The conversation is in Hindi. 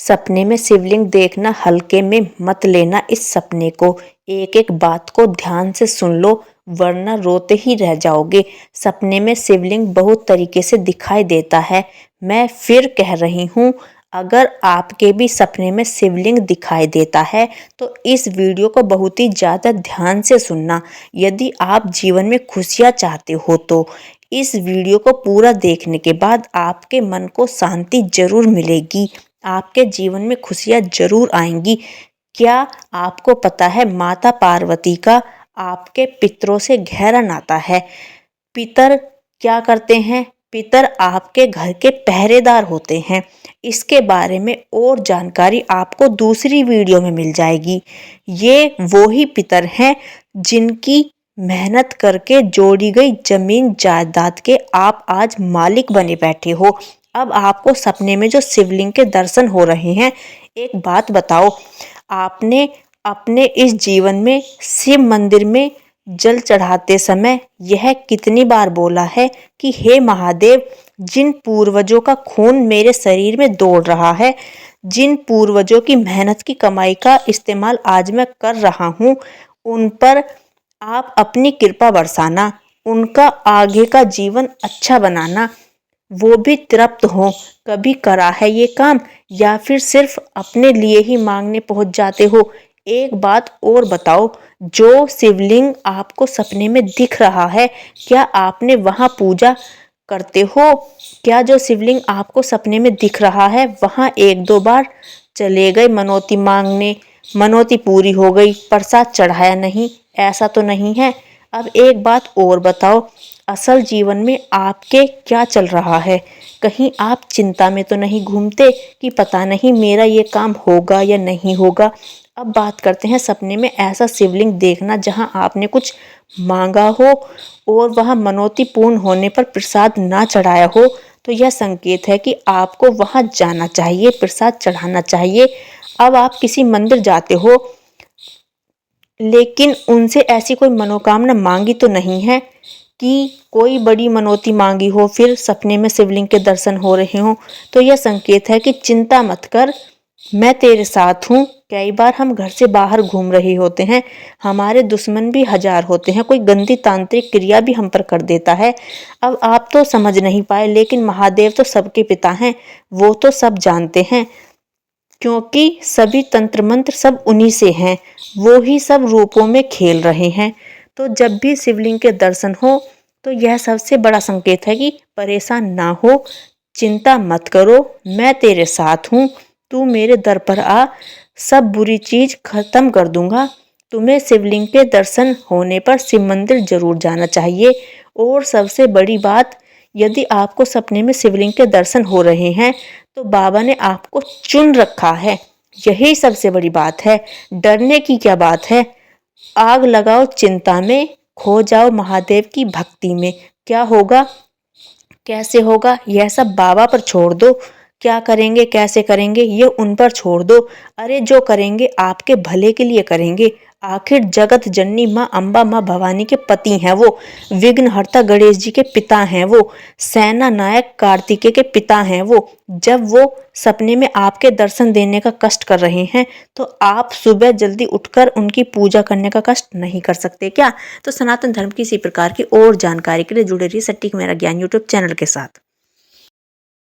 सपने में शिवलिंग देखना हल्के में मत लेना। इस सपने को एक एक बात को ध्यान से सुन लो, वरना रोते ही रह जाओगे। सपने में शिवलिंग बहुत तरीके से दिखाई देता है। मैं फिर कह रही हूँ, अगर आपके भी सपने में शिवलिंग दिखाई देता है तो इस वीडियो को बहुत ही ज़्यादा ध्यान से सुनना। यदि आप जीवन में खुशियाँ चाहते हो तो इस वीडियो को पूरा देखने के बाद आपके मन को शांति जरूर मिलेगी, आपके जीवन में खुशियाँ जरूर आएंगी। क्या आपको पता है माता पार्वती का आपके पितरों से गहरा नाता है। पितर क्या करते हैं? पितर आपके घर के पहरेदार होते हैं। इसके बारे में और जानकारी आपको दूसरी वीडियो में मिल जाएगी। ये वो ही पितर हैं जिनकी मेहनत करके जोड़ी गई जमीन जायदाद के आप आज मालिक बने बैठे हो। अब आपको सपने में जो शिवलिंग के दर्शन हो रहे हैं, एक बात बताओ, आपने अपने इस जीवन में शिव मंदिर में जल चढ़ाते समय यह कितनी बार बोला है कि हे महादेव, जिन पूर्वजों का खून मेरे शरीर में दौड़ रहा है, जिन पूर्वजों की मेहनत की कमाई का इस्तेमाल आज मैं कर रहा हूँ, उन पर आप अपनी कृपा बरसाना, उनका आगे का जीवन अच्छा बनाना, वो भी तृप्त हो। कभी करा है ये काम या फिर सिर्फ अपने लिए ही मांगने पहुंच जाते हो? एक बात और बताओ, जो शिवलिंग आपको सपने में दिख रहा है, क्या आपने वहां पूजा करते हो? क्या जो शिवलिंग आपको सपने में दिख रहा है वहां एक दो बार चले गए मनौती मांगने, मनौती पूरी हो गई, प्रसाद चढ़ाया नहीं, ऐसा तो नहीं है? अब एक बात और बताओ, असल जीवन में आपके क्या चल रहा है? कहीं आप चिंता में तो नहीं घूमते कि पता नहीं मेरा ये काम होगा या नहीं होगा? अब बात करते हैं सपने में ऐसा शिवलिंग देखना जहां आपने कुछ मांगा हो और वह मनौती पूर्ण होने पर प्रसाद ना चढ़ाया हो, तो यह संकेत है कि आपको वहां जाना चाहिए, प्रसाद चढ़ाना चाहिए। अब आप किसी मंदिर जाते हो लेकिन उनसे ऐसी कोई मनोकामना मांगी तो नहीं है कि कोई बड़ी मनौती मांगी हो, फिर सपने में शिवलिंग के दर्शन हो रहे हों, तो यह संकेत है कि चिंता मत कर, मैं तेरे साथ हूँ। कई बार हम घर से बाहर घूम रहे होते हैं, हमारे दुश्मन भी हजार होते हैं, कोई गंदी तांत्रिक क्रिया भी हम पर कर देता है। अब आप तो समझ नहीं पाए, लेकिन महादेव तो सबके पिता हैं, वो तो सब जानते हैं, क्योंकि सभी तंत्र मंत्र सब उन्हीं से हैं, वो ही सब रूपों में खेल रहे हैं। तो जब भी शिवलिंग के दर्शन हो तो यह सबसे बड़ा संकेत है कि परेशान ना हो, चिंता मत करो, मैं तेरे साथ हूँ, तू मेरे दर पर आ, सब बुरी चीज खत्म कर दूंगा। तुम्हें शिवलिंग के दर्शन होने पर शिव मंदिर जरूर जाना चाहिए। और सबसे बड़ी बात, यदि आपको सपने में शिवलिंग के दर्शन हो रहे हैं तो बाबा ने आपको चुन रखा है, यही सबसे बड़ी बात है। डरने की क्या बात है? आग लगाओ चिंता में, खो जाओ महादेव की भक्ति में। क्या होगा, कैसे होगा, यह सब बाबा पर छोड़ दो। क्या करेंगे, कैसे करेंगे, ये उन पर छोड़ दो। अरे जो करेंगे आपके भले के लिए करेंगे। आखिर जगत जननी माँ अम्बा, माँ भवानी के पति हैं वो, विघ्नहर्ता गणेश जी के पिता हैं वो, सेना नायक कार्तिकेय के पिता हैं वो। जब वो सपने में आपके दर्शन देने का कष्ट कर रहे हैं तो आप सुबह जल्दी उठकर उनकी पूजा करने का कष्ट नहीं कर सकते क्या? तो सनातन धर्म की इसी प्रकार की और जानकारी के लिए जुड़े रहिए सटीक मेरा ज्ञान यूट्यूब चैनल के साथ।